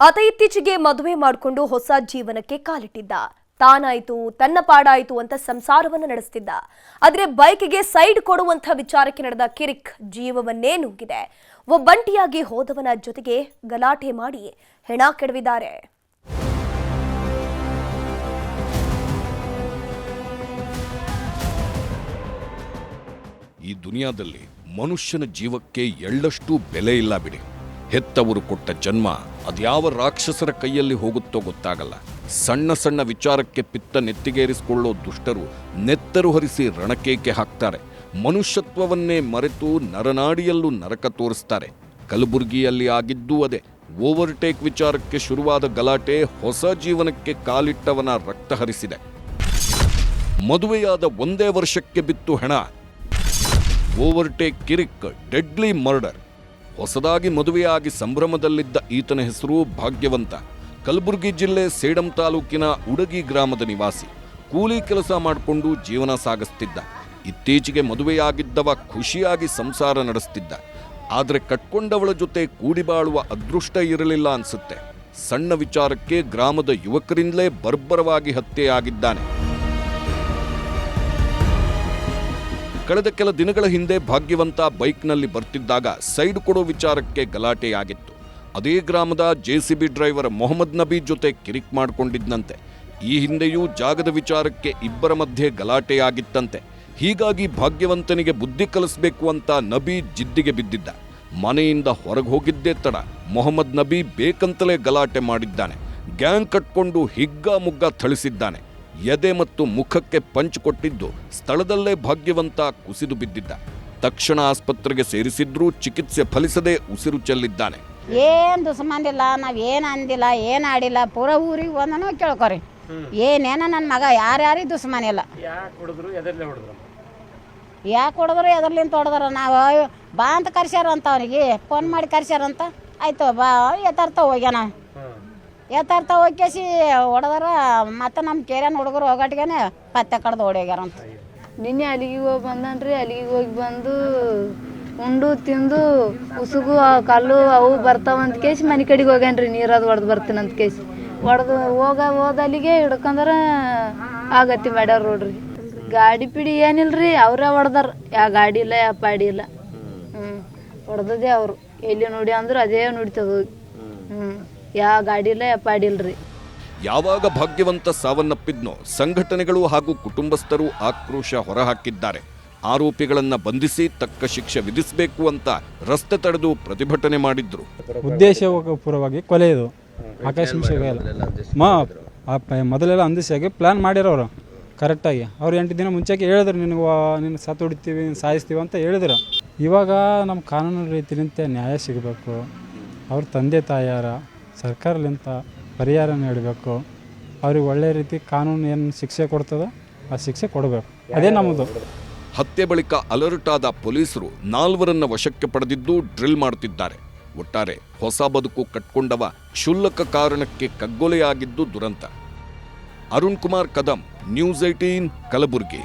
ಆತ ಇತ್ತೀಚೆಗೆ ಮದುವೆ ಮಾಡಿಕೊಂಡು ಹೊಸ ಜೀವನಕ್ಕೆ ಕಾಲಿಟ್ಟಿದ್ದ. ತಾನಾಯ್ತು ತನ್ನ ಪಾಡಾಯ್ತು ಅಂತ ಸಂಸಾರವನ್ನು ನಡೆಸ್ತಿದ್ದ. ಆದರೆ ಬೈಕ್ಗೆ ಸೈಡ್ ಕೊಡುವಂತ ವಿಚಾರಕ್ಕೆ ನಡೆದ ಕಿರಿಕ್ ಜೀವವನ್ನೇ ನುಗ್ಗಿದೆ. ಒಬ್ಬಂಟಿಯಾಗಿ ಹೋದವನ ಜೊತೆಗೆ ಗಲಾಟೆ ಮಾಡಿ ಹೆಣ ಕೆಡವಿದ್ದಾರೆ. ಈ ದುನಿಯಾದಲ್ಲಿ ಮನುಷ್ಯನ ಜೀವಕ್ಕೆ ಎಳ್ಳಷ್ಟು ಬೆಲೆ ಇಲ್ಲ ಬಿಡಿ. ಹೆತ್ತವರು ಕೊಟ್ಟ ಜನ್ಮ ಅದ್ಯಾವ ರಾಕ್ಷಸರ ಕೈಯಲ್ಲಿ ಹೋಗುತ್ತೋ ಗೊತ್ತಾಗಲ್ಲ. ಸಣ್ಣ ಸಣ್ಣ ವಿಚಾರಕ್ಕೆ ಪಿತ್ತ ನೆತ್ತಿಗೇರಿಸಿಕೊಳ್ಳೋ ದುಷ್ಟರು ನೆತ್ತರು ಹರಿಸಿ ರಣಕೇಕೆ ಹಾಕ್ತಾರೆ. ಮನುಷ್ಯತ್ವವನ್ನೇ ಮರೆತು ನರನಾಡಿಯಲ್ಲೂ ನರಕ ತೋರಿಸ್ತಾರೆ. ಕಲಬುರಗಿಯಲ್ಲಿ ಆಗಿದ್ದೂ ಅದೇ. ಓವರ್ಟೇಕ್ ವಿಚಾರಕ್ಕೆ ಶುರುವಾದ ಗಲಾಟೆ ಹೊಸ ಜೀವನಕ್ಕೆ ಕಾಲಿಟ್ಟವನ ರಕ್ತ ಹರಿಸಿದೆ. ಮದುವೆಯಾದ ಒಂದೇ ವರ್ಷಕ್ಕೆ ಬಿತ್ತು ಹೆಣ. ಓವರ್ಟೇಕ್ ಕಿರಿಕ್, ಡೆಡ್ಲಿ ಮರ್ಡರ್. ಹೊಸದಾಗಿ ಮದುವೆಯಾಗಿ ಸಂಭ್ರಮದಲ್ಲಿದ್ದ ಈತನ ಹೆಸರು ಭಾಗ್ಯವಂತ. ಕಲಬುರಗಿ ಜಿಲ್ಲೆ ಸೇಡಂ ತಾಲೂಕಿನ ಉಡಗಿ ಗ್ರಾಮದ ನಿವಾಸಿ. ಕೂಲಿ ಕೆಲಸ ಮಾಡಿಕೊಂಡು ಜೀವನ ಸಾಗಿಸ್ತಿದ್ದ. ಇತ್ತೀಚೆಗೆ ಮದುವೆಯಾಗಿದ್ದವ ಖುಷಿಯಾಗಿ ಸಂಸಾರ ನಡೆಸ್ತಿದ್ದ. ಆದರೆ ಕಟ್ಕೊಂಡವಳ ಜೊತೆ ಕೂಡಿಬಾಳುವ ಅದೃಷ್ಟ ಇರಲಿಲ್ಲ ಅನ್ಸುತ್ತೆ. ಸಣ್ಣ ವಿಚಾರಕ್ಕೆ ಗ್ರಾಮದ ಯುವಕರಿಂದಲೇ ಬರ್ಬರವಾಗಿ ಹತ್ಯೆಯಾಗಿದ್ದಾನೆ. ಕಳೆದ ಕೆಲ ದಿನಗಳ ಹಿಂದೆ ಭಾಗ್ಯವಂತ ಬೈಕ್ನಲ್ಲಿ ಬರ್ತಿದ್ದಾಗ ಸೈಡ್ ಕೊಡೋ ವಿಚಾರಕ್ಕೆ ಗಲಾಟೆಯಾಗಿತ್ತು. ಅದೇ ಗ್ರಾಮದ ಜೆಸಿಬಿ ಡ್ರೈವರ್ ಮೊಹಮ್ಮದ್ ನಬಿ ಜೊತೆ ಕಿರಿಕ್ ಮಾಡಿಕೊಂಡಿದ್ದಂತೆ. ಈ ಹಿಂದೆಯೂ ಜಾಗದ ವಿಚಾರಕ್ಕೆ ಇಬ್ಬರ ಮಧ್ಯೆ ಗಲಾಟೆಯಾಗಿತ್ತಂತೆ. ಹೀಗಾಗಿ ಭಾಗ್ಯವಂತನಿಗೆ ಬುದ್ಧಿ ಕಲಿಸಬೇಕು ಅಂತ ನಬಿ ಜಿದ್ದಿಗೆ ಬಿದ್ದಿದ್ದ. ಮನೆಯಿಂದ ಹೊರಗೆ ಹೋಗಿದ್ದೇ ತಡ ಮೊಹಮ್ಮದ್ ನಬಿ ಬೇಕಂತಲೇ ಗಲಾಟೆ ಮಾಡಿದ್ದಾನೆ. ಗ್ಯಾಂಗ್ ಕಟ್ಕೊಂಡು ಹಿಗ್ಗಾಮುಗ್ಗಾ ಥಳಿಸಿದ್ದಾನೆ. ಎದೆ ಮತ್ತು ಮುಖಕ್ಕೆ ಪಂಚ್ ಕೊಟ್ಟಿದ್ದು ಸ್ಥಳದಲ್ಲೇ ಭಾಗ್ಯವಂತ ಕುಸಿದು ಬಿದ್ದಿದ್ದ. ತಕ್ಷಣ ಆಸ್ಪತ್ರೆಗೆ ಸೇರಿಸಿದ್ರೂ ಚಿಕಿತ್ಸೆ ಫಲಿಸದೆ ಉಸಿರು ಚೆಲ್ಲಿದ್ದಾನೆ. ಏನ್ ದುಸ್ಮಂದಿಲ್ಲ, ನಾವ್ ಏನ್ ಅಂದಿಲ್ಲ, ಏನ್ ಆಡಿಲ್ಲ. ಪೂರ ಊರಿಗೆ ಒಂದನೂ ಕೇಳ್ಕೊರಿ. ಏನೇನ ನನ್ನ ಮಗ ಯಾರ್ಯಾರಿಗೆ ದುಸ್ಮನಿಲ್ಲ. ಯಾಕೆ ಹೊಡೆದ್ರು ಎದರ್ಲಿಂತ ಹೊಡೆದ್ರ. ನಾವು ಬಾ ಅಂತ ಕರ್ಸ್ಯಾರಂತ, ಅವನಿಗೆ ಫೋನ್ ಮಾಡಿ ಕರ್ಸ್ಯಾರಂತ. ಆಯ್ತು ಬಾ ಎತ್ತಾರ್ತ ಹೋಗ್ಯಾನ. ಎತ್ತಾರ್ತ ಹೋಗ್ಕೇಸಿ ಹೊಡೆದಾರ. ಮತ್ತೆ ನಮ್ಮ ಕೇರ್ಯಾನ ಹುಡುಗರು ಹೋಗಟ್ಟಿಗೆನೆ ಪತ್ತೆ ಕಡ್ದು ಹೊಡ್ಯಾರಂತ. ನಿನ್ನೆ ಅಲ್ಲಿಗೆ ಹೋಗಿ ಬಂದನ್ರಿ. ಅಲ್ಲಿಗೆ ಹೋಗಿ ಬಂದು ಉಂಡು ತಿಂದು ಉಸುಗು ಕಲ್ಲು ಅವು ಬರ್ತಾವಂತ ಕೇಸಿ ಮನೆ ಕಡೆಗೆ ಹೋಗ್ಯಾನ್ರಿ. ನೀರದು ಹೊಡೆದು ಬರ್ತೀನಂತ ಕೇಸಿ ಹೋದಲ್ಲಿಗೆ ಹಿಡ್ಕೊಂಡ್ರ ಆಗತ್ತಿ ಮಾಡ್ಯಾರ ನೋಡ್ರಿ. ಗಾಡಿ ಪಿಡಿ ಏನಿಲ್ರಿ, ಅವರೇ ಹೊಡೆದಾರ. ಯಾವ ಗಾಡಿ ಇಲ್ಲ, ಯಾವ ಪಾಡಿ ಇಲ್ಲ. ಹೊಡೆದದೇ ಅವರು. ಎಲ್ಲಿ ನೋಡಿ ಅಂದ್ರೆ ಅದೇ ನುಡಿತದ ಹೋಗಿ. ಯಾವ ಗಾಡಿ ಇಲ್ಲ, ಯಾವ ಪಾಡಿ ಇಲ್ರಿ. ಯಾವಾಗ ಭಾಗ್ಯವಂತ ಸಾವನ್ನಪ್ಪಿದ್ನೋ ಸಂಘಟನೆಗಳು ಹಾಗೂ ಕುಟುಂಬಸ್ಥರು ಆಕ್ರೋಶ ಹೊರಹಾಕಿದ್ದಾರೆ. ಆರೋಪಿಗಳನ್ನ ಬಂಧಿಸಿ ತಕ್ಕ ಶಿಕ್ಷೆ ವಿಧಿಸಬೇಕು ಅಂತ ರಸ್ತೆ ತಡೆದು ಪ್ರತಿಭಟನೆ ಮಾಡಿದ್ರು. ಉದ್ದೇಶಪೂರ್ವವಾಗಿ ಕೊಲೆ ಇದು. ಆಕಾಶ ಮೊದಲೆಲ್ಲ ಅಂದಿಸಾಗಿ ಪ್ಲಾನ್ ಮಾಡಿರೋರು ಕರೆಕ್ಟಾಗಿ. ಅವ್ರು 8 ದಿನ ಮುಂಚೆಗೆ ಹೇಳಿದ್ರು, ನಿನ್ನ ಸತ್ತು ಹೊಡಿತೀವಿ, ಸಾಯಿಸ್ತೀವಿ ಅಂತ ಹೇಳಿದ್ರು. ಇವಾಗ ನಮ್ಮ ಕಾನೂನು ರೀತಿಯಂತೆ ನ್ಯಾಯ ಸಿಗಬೇಕು. ಅವ್ರ ತಂದೆ ತಾಯಿಯಾರ ಸರ್ಕಾರಲಿಂತ ಪರಿಹಾರ ನೀಡಬೇಕು. ಅವ್ರಿಗೆ ಒಳ್ಳೆ ರೀತಿ ಕಾನೂನು ಏನು ಶಿಕ್ಷೆ ಕೊಡ್ತದೋ ಆ ಶಿಕ್ಷೆ ಕೊಡಬೇಕು. ಅದೇ ನಮ್ಮದು. ಹತ್ಯೆ ಬಳಿಕ ಅಲರ್ಟ್ ಆದ ಪೊಲೀಸರು 4 ವಶಕ್ಕೆ ಪಡೆದಿದ್ದು ಡ್ರಿಲ್ ಮಾಡುತ್ತಿದ್ದಾರೆ. ಒಟ್ಟಾರೆ ಹೊಸ ಬದುಕು ಕಟ್ಕೊಂಡವ ಕ್ಷುಲ್ಲಕ ಕಾರಣಕ್ಕೆ ಕಗ್ಗೊಲೆಯಾಗಿದ್ದು ದುರಂತ. ಅರುಣ್ ಕುಮಾರ್ ಕದಂ, ನ್ಯೂಸ್ 18 ಕಲಬುರಗಿ.